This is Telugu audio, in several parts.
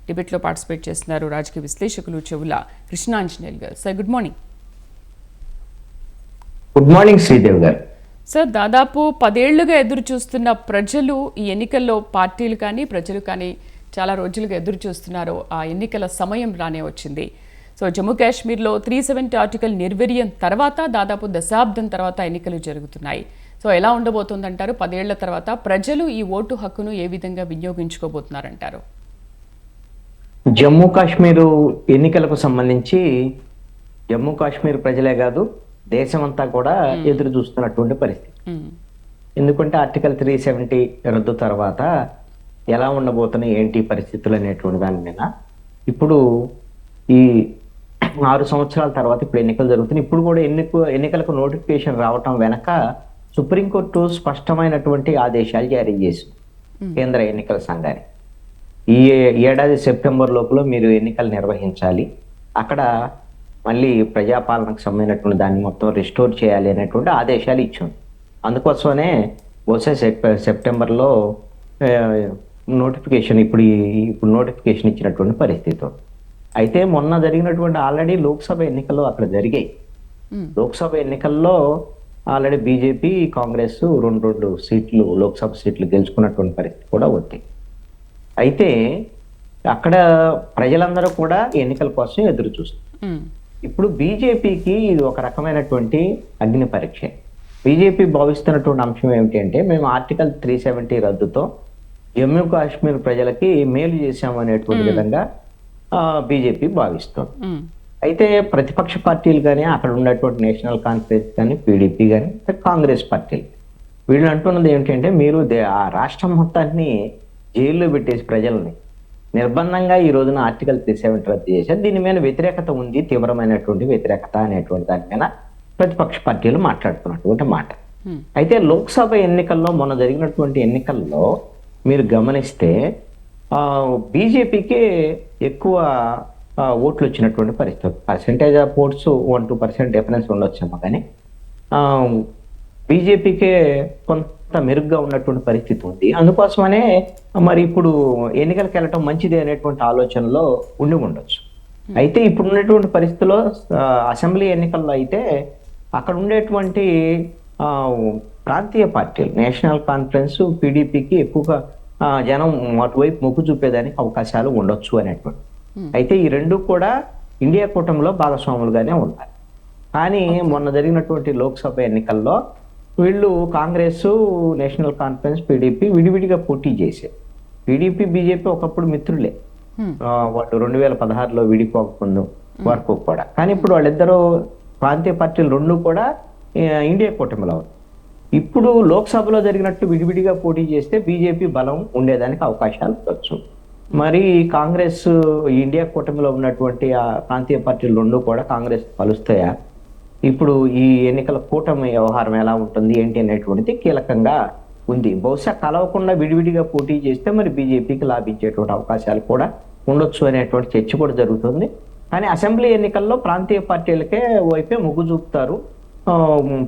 డిబేట్లో పార్టిసిపేట్ చేస్తున్నారు రాజకీయ విశ్లేషకులు చెవుల కృష్ణాంజనేయులు గారు. Sir good morning. Good morning Sridevi గారు. సార్ దాదాపు 10 ఏళ్లుగా ఎదురు చూస్తున్న ప్రజలు ఈ ఎన్నికల్లో పార్టీలు కానీ ప్రజలు కానీ చాలా రోజులుగా ఎదురు చూస్తున్నారు. ఆ ఎన్నికల సమయం రానే వచ్చింది. సో జమ్మూ కాశ్మీర్లో 370 ఆర్టికల్ నిర్వీర్యం తర్వాత దాదాపు దశాబ్దం తర్వాత ఎన్నికలు జరుగుతున్నాయి. సో ఎలా ఉండబోతుందంటారు? 10 ఏళ్ల తర్వాత ప్రజలు ఈ ఓటు హక్కును ఏ విధంగా వినియోగించుకోబోతున్నారంటారు? జమ్మూ కాశ్మీర్ ఎన్నికలకు సంబంధించి జమ్మూ కాశ్మీర్ ప్రజలే కాదు దేశమంతా కూడా ఎదురు చూస్తున్నటువంటి పరిస్థితి. ఎందుకంటే ఆర్టికల్ 370 రద్దు తర్వాత ఎలా ఉండబోతున్నాయి ఏంటి పరిస్థితులు అనేటువంటి దాని మీద ఇప్పుడు ఈ 6 సంవత్సరాల తర్వాత ఇప్పుడు ఎన్నికలు జరుగుతున్నాయి. ఇప్పుడు కూడా ఎన్నికలకు నోటిఫికేషన్ రావటం వెనక సుప్రీంకోర్టు స్పష్టమైనటువంటి ఆదేశాలు జారీ చేసింది కేంద్ర ఎన్నికల సంఘానికి. ఈ ఏడాది సెప్టెంబర్ లోపల మీరు ఎన్నికలు నిర్వహించాలి, అక్కడ మళ్ళీ ప్రజాపాలనకు సంబంధించినటువంటి దాన్ని మొత్తం రిస్టోర్ చేయాలి అనేటువంటి ఆదేశాలు ఇచ్చింది. అందుకోసమనే బహుశా సెప్టెంబర్లో నోటిఫికేషన్ ఇప్పుడు నోటిఫికేషన్ ఇచ్చినటువంటి పరిస్థితి. అయితే మొన్న జరిగినటువంటి ఆల్రెడీ లోక్సభ ఎన్నికల్లో అక్కడ జరిగాయి. లోక్సభ ఎన్నికల్లో ఆల్రెడీ బీజేపీ కాంగ్రెస్ రెండు సీట్లు లోక్సభ సీట్లు గెలుచుకున్నటువంటి పరిస్థితి కూడా ఉంది. అయితే అక్కడ ప్రజలందరూ కూడా ఎన్నికల కోసం ఎదురు చూస్తారు. ఇప్పుడు బీజేపీకి ఇది ఒక రకమైనటువంటి అగ్ని పరీక్ష. బీజేపీ భావిస్తున్నటువంటి అంశం ఏమిటి అంటే, మేము ఆర్టికల్ 370 రద్దుతో జమ్మూ కాశ్మీర్ ప్రజలకి మేలు చేశామనేటువంటి విధంగా బీజేపీ భావిస్తుంది. అయితే ప్రతిపక్ష పార్టీలు కానీ అక్కడ ఉన్నటువంటి నేషనల్ కాన్ఫరెన్స్ కానీ పీడీపీ కానీ కాంగ్రెస్ పార్టీలు వీళ్ళు అంటున్నది ఏమిటంటే, మీరు ఆ రాష్ట్రం మొత్తాన్ని జైల్లో పెట్టేసి ప్రజల్ని నిర్బంధంగా ఈ రోజున ఆర్టికల్ 370 రద్దు చేశారు, దీని మీద వ్యతిరేకత ఉంది, తీవ్రమైనటువంటి వ్యతిరేకత అనేటువంటి దాని మీద ప్రతిపక్ష పార్టీలు మాట్లాడుతున్నటువంటి మాట. అయితే లోక్సభ ఎన్నికల్లో మొన్న జరిగినటువంటి ఎన్నికల్లో మీరు గమనిస్తే బీజేపీకి ఎక్కువ ఓట్లు వచ్చినటువంటి పరిస్థితి. పర్సెంటేజ్ ఆఫ్ ఓట్స్ 1-2% డిఫరెన్స్ ఉండొచ్చేమో, కానీ బీజేపీకే కొంత మెరుగ్గా ఉన్నటువంటి పరిస్థితి ఉంది. అందుకోసమనే మరి ఇప్పుడు ఎన్నికలకు వెళ్ళటం మంచిది అనేటువంటి ఆలోచనలో ఉండి ఉండొచ్చు. అయితే ఇప్పుడు ఉన్నటువంటి పరిస్థితిలో అసెంబ్లీ ఎన్నికల్లో అయితే అక్కడ ఉండేటువంటి ప్రాంతీయ పార్టీలు నేషనల్ కాన్ఫరెన్స్ పీడీపీకి ఎక్కువగా జనం అటువైపు మొగ్గు చూపేదానికి అవకాశాలు ఉండొచ్చు అనేటువంటి. అయితే ఈ రెండు కూడా ఇండియా కూటమిలో భాగస్వాములుగానే ఉన్నారు. కానీ మొన్న జరిగినటువంటి లోక్సభ ఎన్నికల్లో వీళ్ళు కాంగ్రెస్, నేషనల్ కాన్ఫరెన్స్, పీడీపీ విడివిడిగా పోటీ చేశారు. పీడీపీ బీజేపీ ఒకప్పుడు మిత్రులే, వాళ్ళు 2016లో విడిపోకముందు వరకు కూడా. కానీ ఇప్పుడు వాళ్ళిద్దరూ ప్రాంతీయ పార్టీలు రెండు కూడా ఇండియా కూటమిలో ఉంది. ఇప్పుడు లోక్సభలో జరిగినట్టు విడివిడిగా పోటీ చేస్తే బీజేపీ బలం ఉండేదానికి అవకాశాలు ఉండొచ్చు. మరి కాంగ్రెస్ ఇండియా కూటమిలో ఉన్నటువంటి ఆ ప్రాంతీయ పార్టీలు రెండు కూడా కాంగ్రెస్ కలుస్తాయా? ఇప్పుడు ఈ ఎన్నికల కూటమి వ్యవహారం ఎలా ఉంటుంది ఏంటి అనేటువంటిది కీలకంగా ఉంది. బహుశా కలవకుండా విడివిడిగా పోటీ చేస్తే మరి బీజేపీకి లాభించేటువంటి అవకాశాలు కూడా ఉండొచ్చు అనేటువంటి చర్చ కూడా జరుగుతుంది. కానీ అసెంబ్లీ ఎన్నికల్లో ప్రాంతీయ పార్టీలకే వైపే మొగ్గు చూపుతారు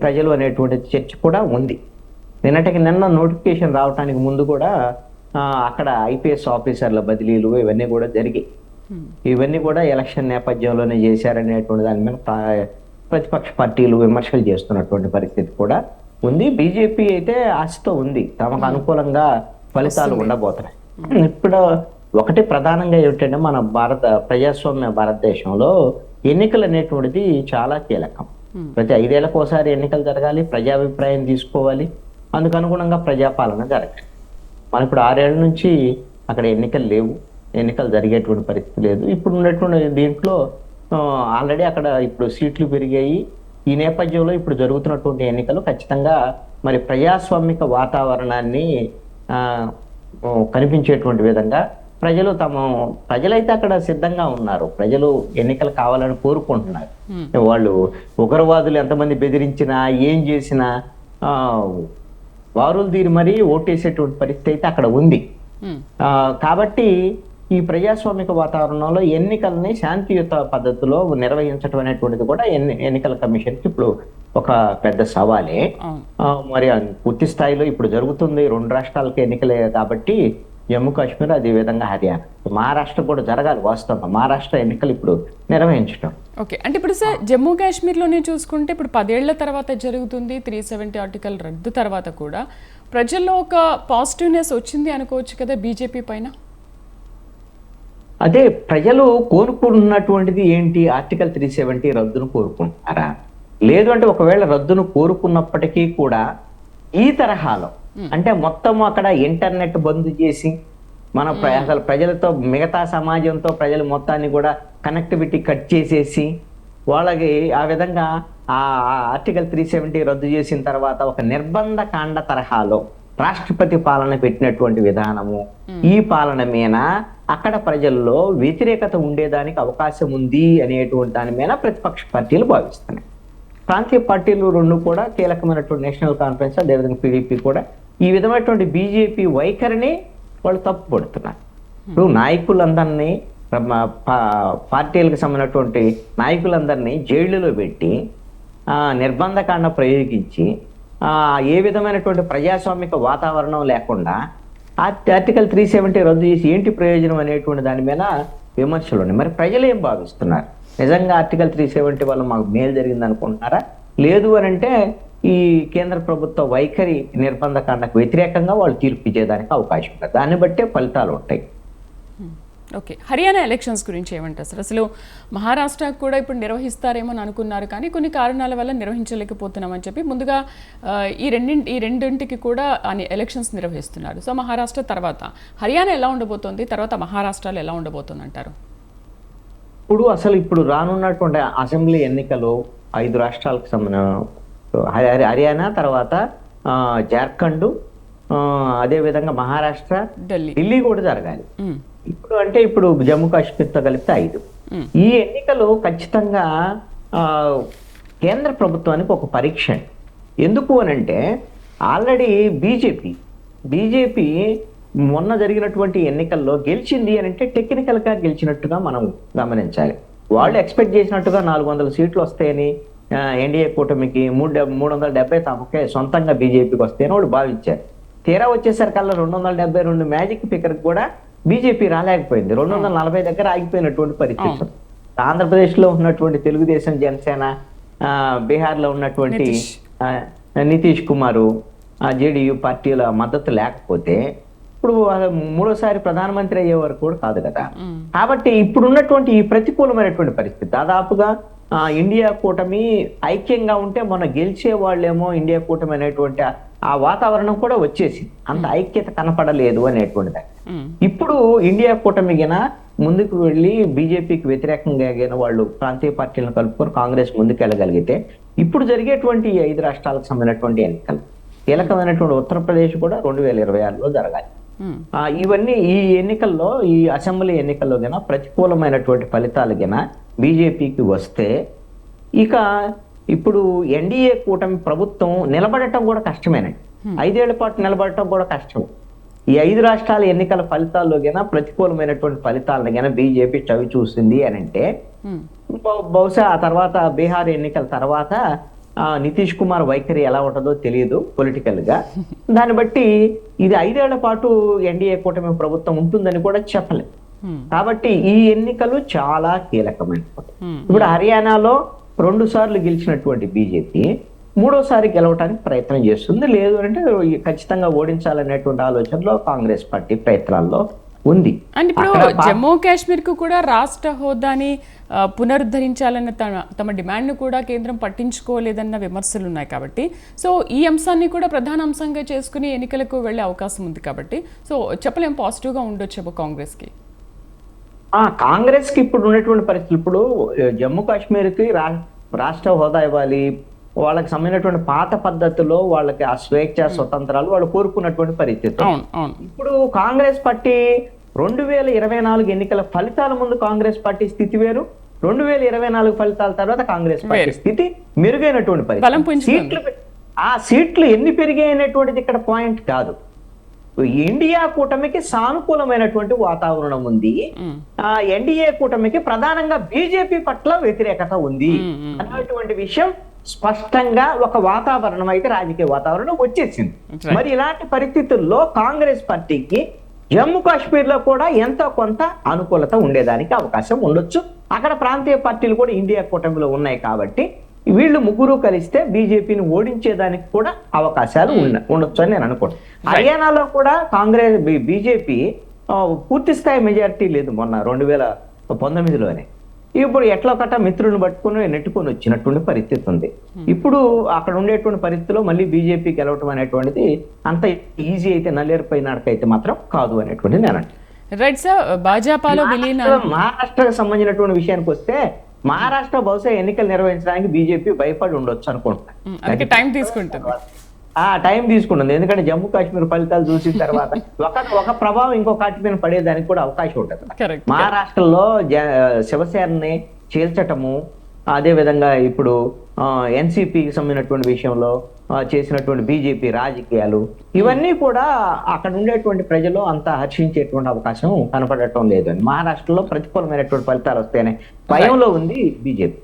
ప్రజలు అనేటువంటి చర్చ కూడా ఉంది. నిన్న నోటిఫికేషన్ రావడానికి ముందు కూడా అక్కడ ఐపీఎస్ ఆఫీసర్ల బదిలీలు ఇవన్నీ కూడా జరిగాయి. ఇవన్నీ కూడా ఎలక్షన్ నేపథ్యంలోనే చేశారనేటువంటి దాని మీద ప్రతిపక్ష పార్టీలు విమర్శలు చేస్తున్నటువంటి పరిస్థితి కూడా ఉంది. బీజేపీ అయితే ఆశతో ఉంది, తమకు అనుకూలంగా ఫలితాలు ఉండబోతున్నాయి. ఇప్పుడు ఒకటి ప్రధానంగా ఏమిటంటే, మన ప్రజాస్వామ్య భారతదేశంలో ఎన్నికలు అనేటువంటిది చాలా కీలకం. ప్రతి 5 ఏళ్లకు ఒకసారి ఎన్నికలు జరగాలి, ప్రజాభిప్రాయం తీసుకోవాలి, అందుకు అనుగుణంగా ప్రజాపాలన జరగాలి. మనం ఇప్పుడు 6 ఏళ్ల నుంచి అక్కడ ఎన్నికలు లేవు, ఎన్నికలు జరిగేటువంటి పరిస్థితి లేదు. ఇప్పుడు ఉన్నటువంటి దీంట్లో ఆల్రెడీ అక్కడ ఇప్పుడు సీట్లు పెరిగాయి. ఈ నేపథ్యంలో ఇప్పుడు జరుగుతున్నటువంటి ఎన్నికలు ఖచ్చితంగా మరి ప్రజాస్వామిక వాతావరణాన్ని కనిపించేటువంటి విధంగా ప్రజలైతే అక్కడ సిద్ధంగా ఉన్నారు. ప్రజలు ఎన్నికలు కావాలని కోరుకుంటున్నారు. వాళ్ళు ఉగ్రవాదులు ఎంతమంది బెదిరించినా ఏం చేసినా వారులు తీరి మరీ ఓటేసేటువంటి పరిస్థితి అయితే అక్కడ ఉంది. కాబట్టి ఈ ప్రజాస్వామిక వాతావరణంలో ఎన్నికల్ని శాంతియుత పద్ధతిలో నిర్వహించడం అనేటువంటిది కూడా ఎన్నికల కమిషన్కి ఇప్పుడు ఒక పెద్ద సవాలే. మరి పూర్తి స్థాయిలో ఇప్పుడు జరుగుతుంది, 2 రాష్ట్రాలకి ఎన్నికలే కాబట్టి జమ్మూ కాశ్మీర్, అదేవిధంగా హర్యానా. మహారాష్ట్ర కూడా జరగాలి వాస్తవంగా. మహారాష్ట్ర ఎన్నికలు ఇప్పుడు నిర్వహించడం. ఓకే, అంటే ఇప్పుడు సార్ జమ్మూ కాశ్మీర్లోనే చూసుకుంటే ఇప్పుడు 10 ఏళ్ల తర్వాత జరుగుతుంది 370 ఆర్టికల్ రద్దు తర్వాత కూడా ప్రజల్లో ఒక పాజిటివ్నెస్ వచ్చింది అనుకోవచ్చు కదా బీజేపీ పైన. అదే ప్రజలు కోరుకున్నటువంటిది ఏంటి? ఆర్టికల్ 370 రద్దును కోరుకుంటున్నారా? లేదు అంటే ఒకవేళ రద్దును కోరుకున్నప్పటికీ కూడా ఈ తరహాలో అంటే మొత్తం అక్కడ ఇంటర్నెట్ బంద్ చేసి మన అసలు ప్రజలతో, మిగతా సమాజంతో ప్రజల మొత్తాన్ని కూడా కనెక్టివిటీ కట్ చేసేసి వాళ్ళకి ఆ విధంగా ఆ ఆర్టికల్ 370 రద్దు చేసిన తర్వాత ఒక నిర్బంధ కాండ తరహాలో రాష్ట్రపతి పాలన పెట్టినటువంటి విధానము, ఈ పాలన మీద అక్కడ ప్రజల్లో వ్యతిరేకత ఉండేదానికి అవకాశం ఉంది అనేటువంటి దాని మీద ప్రతిపక్ష పార్టీలు భావిస్తున్నాయి. ప్రాంతీయ పార్టీలు రెండు కూడా కీలకమైనటువంటి నేషనల్ కాన్ఫరెన్స్, అదేవిధంగా పీడీపీ కూడా ఈ విధమైనటువంటి బీజేపీ వైఖరిని వాళ్ళు తప్పుపడుతున్నారు. ఇప్పుడు నాయకులందరినీ, పార్టీలకు సంబంధించినటువంటి నాయకులందరినీ జైళ్ళలో పెట్టి నిర్బంధకాండ ప్రయోగించి ఏ విధమైనటువంటి ప్రజాస్వామిక వాతావరణం లేకుండా ఆర్టికల్ 370 రద్దు చేసి ఏంటి ప్రయోజనం అనేటువంటి దాని మీద విమర్శలు ఉన్నాయి. మరి ప్రజలు ఏం భావిస్తున్నారు? నిజంగా ఆర్టికల్ 370 వల్ల మాకు మేలు జరిగింది అనుకుంటున్నారా? లేదు అని అంటే ఈ కేంద్ర ప్రభుత్వ వైఖరి నిర్బంధకాండకు వ్యతిరేకంగా వాళ్ళు తీర్పు ఇచ్చేదానికి అవకాశం ఉంది. దాన్ని బట్టే ఫలితాలు ఉంటాయి. ఓకే, హర్యానా ఎలక్షన్స్ గురించి ఏమంటారు సార్? అసలు మహారాష్ట్రకు కూడా ఇప్పుడు నిర్వహిస్తారేమో అని అనుకున్నారు, కానీ కొన్ని కారణాల వల్ల నిర్వహించలేకపోతున్నామని చెప్పి ముందుగా ఈ రెండింటికి కూడా ఎలక్షన్స్ నిర్వహిస్తున్నారు. సో మహారాష్ట్ర తర్వాత హర్యానా ఎలా ఉండబోతోంది, తర్వాత మహారాష్ట్రలో ఎలా ఉండబోతుంది అంటారు? ఇప్పుడు రానున్నటువంటి అసెంబ్లీ ఎన్నికలు 5 రాష్ట్రాలకు సంబంధించిన హర్యానా, తర్వాత జార్ఖండ్, అదేవిధంగా మహారాష్ట్ర, ఢిల్లీ కూడా జరగాలి. ఇప్పుడు జమ్మూ కాశ్మీర్తో కలిపితే 5. ఈ ఎన్నికలు ఖచ్చితంగా కేంద్ర ప్రభుత్వానికి ఒక పరీక్ష. ఎందుకు అనంటే ఆల్రెడీ బీజేపీ మొన్న జరిగినటువంటి ఎన్నికల్లో గెలిచింది అని అంటే టెక్నికల్గా గెలిచినట్టుగా మనం గమనించాలి. వాళ్ళు ఎక్స్పెక్ట్ చేసినట్టుగా 400 సీట్లు వస్తాయని, ఎన్డీఏ కూటమికి 370 తమకే సొంతంగా బీజేపీకి వస్తాయని వాళ్ళు భావించారు. తీరా వచ్చేసరికల్లా 272 మ్యాజిక్ ఫిగర్ కూడా బీజేపీ రాలేకపోయింది. 240 దగ్గర ఆగిపోయినటువంటి పరిస్థితి. ఆంధ్రప్రదేశ్లో ఉన్నటువంటి తెలుగుదేశం, జనసేన, బీహార్లో ఉన్నటువంటి నితీష్ కుమారు, జేడీయూ పార్టీల మద్దతు లేకపోతే ఇప్పుడు మూడోసారి ప్రధానమంత్రి అయ్యే వరకు కూడా కాదు కదా. కాబట్టి ఇప్పుడున్నటువంటి ఈ ప్రతికూలమైనటువంటి పరిస్థితి, దాదాపుగా ఇండియా కూటమి ఐక్యంగా ఉంటే మొన్న గెలిచే వాళ్ళేమో ఇండియా కూటమి అనేటువంటి ఆ వాతావరణం కూడా వచ్చేసి అంత ఐక్యత కనపడలేదు అనేటువంటిది. ఇప్పుడు ఇండియా కూటమి గిన ముందుకు వెళ్ళి బీజేపీకి వ్యతిరేకంగా వాళ్ళు ప్రాంతీయ పార్టీలను కలుపుకొని కాంగ్రెస్ ముందుకు వెళ్ళగలిగితే ఇప్పుడు జరిగేటువంటి 5 రాష్ట్రాలకు సంబంధించినటువంటి ఎన్నికలు, కీలకమైనటువంటి ఉత్తరప్రదేశ్ కూడా 2026లో జరగాలి. ఇవన్నీ ఈ ఎన్నికల్లో, ఈ అసెంబ్లీ ఎన్నికల్లో గిన ప్రతికూలమైనటువంటి ఫలితాలు గిన బీజేపీకి వస్తే ఇక ఇప్పుడు ఎన్డీఏ కూటమి ప్రభుత్వం నిలబడటం కూడా కష్టమేనండి. 5 ఏళ్ల పాటు నిలబడటం కూడా కష్టం. ఈ 5 రాష్ట్రాల ఎన్నికల ఫలితాల్లో గిన ప్రతికూలమైనటువంటి ఫలితాలను గిన బీజేపీ చవి చూసింది అని అంటే బహుశా ఆ తర్వాత బీహార్ ఎన్నికల తర్వాత నితీష్ కుమార్ వైఖరి ఎలా ఉంటుందో తెలియదు పొలిటికల్ గా. దాన్ని బట్టి ఇది 5 ఏళ్ల పాటు ఎన్డీఏ కూటమి ప్రభుత్వం ఉంటుందని కూడా చెప్పలేదు. కాబట్టి ఈ ఎన్నికలు చాలా కీలకమైనవి. ఇప్పుడు హర్యానాలో 2 సార్లు గెలిచినటువంటి బీజేపీ 3వసారి గెలవడానికి ప్రయత్నం చేస్తుంది. లేదు అంటే ఖచ్చితంగా ఓడించాలనేటువంటి ఆలోచనలో కాంగ్రెస్ పార్టీ ప్రయత్నాల్లో ఉంది. అండ్ ఇప్పుడు జమ్మూ కాశ్మీర్ కు కూడా రాష్ట్ర హోదాని పునరుద్ధరించాలన్న తమ డిమాండ్ను కూడా కేంద్రం పట్టించుకోలేదన్న విమర్శలు ఉన్నాయి. కాబట్టి సో ఈ అంశాన్ని కూడా ప్రధాన అంశంగా చేసుకుని ఎన్నికలకు వెళ్లే అవకాశం ఉంది. కాబట్టి సో చెప్పలేం పాజిటివ్గా ఉండొచ్చు కాంగ్రెస్కి. కాంగ్రెస్కి ఇప్పుడు ఉన్నటువంటి పరిస్థితులు, ఇప్పుడు జమ్మూ కాశ్మీర్కి రాష్ట్ర హోదా ఇవ్వాలి, వాళ్ళకి సంబంధించినటువంటి పాత పద్ధతిలో వాళ్ళకి ఆ స్వేచ్ఛ, స్వతంత్రాలు వాళ్ళు కోరుకున్నటువంటి పరిస్థితి. ఇప్పుడు కాంగ్రెస్ పార్టీ 2024 ఎన్నికల ఫలితాల ముందు కాంగ్రెస్ పార్టీ స్థితి వేరు, 2024 ఫలితాల తర్వాత కాంగ్రెస్ పార్టీ స్థితి మెరుగైనటువంటి పరిస్థితి. సీట్లు ఎన్ని పెరిగాయనేటువంటిది ఇక్కడ పాయింట్ కాదు. ఇండియా కూటమికి సానుకూలమైనటువంటి వాతావరణం ఉంది, ఎన్డీఏ కూటమికి ప్రధానంగా బీజేపీ పట్ల వ్యతిరేకత ఉంది అనేటువంటి విషయం స్పష్టంగా ఒక వాతావరణం అయితే రాజకీయ వాతావరణం వచ్చేసింది. మరి ఇలాంటి పరిస్థితుల్లో కాంగ్రెస్ పార్టీకి జమ్మూ కాశ్మీర్లో కూడా ఎంతో కొంత అనుకూలత ఉండేదానికి అవకాశం ఉండొచ్చు. అక్కడ ప్రాంతీయ పార్టీలు కూడా ఇండియా కూటమిలో ఉన్నాయి కాబట్టి వీళ్ళు ముగ్గురు కలిస్తే బీజేపీని ఓడించేదానికి కూడా అవకాశాలు ఉండొచ్చు అని నేను అనుకుంటున్నాను. హర్యానాలో కూడా కాంగ్రెస్ బీజేపీ పూర్తి స్థాయి మెజారిటీ లేదు మొన్న 2019లోనే. ఇప్పుడు ఎట్లా కట్ట మిత్రులను పట్టుకుని నెట్టుకొని వచ్చినటువంటి పరిస్థితి ఉంది. ఇప్పుడు అక్కడ ఉండేటువంటి పరిస్థితిలో మళ్ళీ బీజేపీ గెలవటం అనేటువంటిది అంత ఈజీ అయితే నల్లేరుపై నడకైతే మాత్రం కాదు అనేటువంటిది నేను అంటాను. రైట్ సార్, భాజపాలో విలీనం మహారాష్ట్రకు సంబంధించినటువంటి విషయానికి వస్తే మహారాష్ట్ర బహుశా ఎన్నికలు నిర్వహించడానికి బీజేపీ భయపడి ఉండొచ్చు అనుకుంటున్నాను. టైం తీసుకుంటుంది. టైం తీసుకుంటుంది, ఎందుకంటే జమ్మూ కాశ్మీర్ ఫలితాలు చూసిన తర్వాత ఒక ప్రభావం ఇంకో కాటి మీద పడేదానికి కూడా అవకాశం ఉంటుంది. మహారాష్ట్రలో శివసేనని చీల్చటము, అదే విధంగా ఇప్పుడు ఎన్సీపీకి సంబంధించినటువంటి విషయంలో చేసినటువంటి బీజేపీ రాజకీయాలు ఇవన్నీ కూడా అక్కడ ఉండేటువంటి ప్రజలు అంత హర్షించేటువంటి అవకాశం కనపడటం లేదు. మహారాష్ట్రలో ప్రతికూలమైనటువంటి ఫలితాలు వస్తాయనే భయంలో ఉంది బీజేపీ.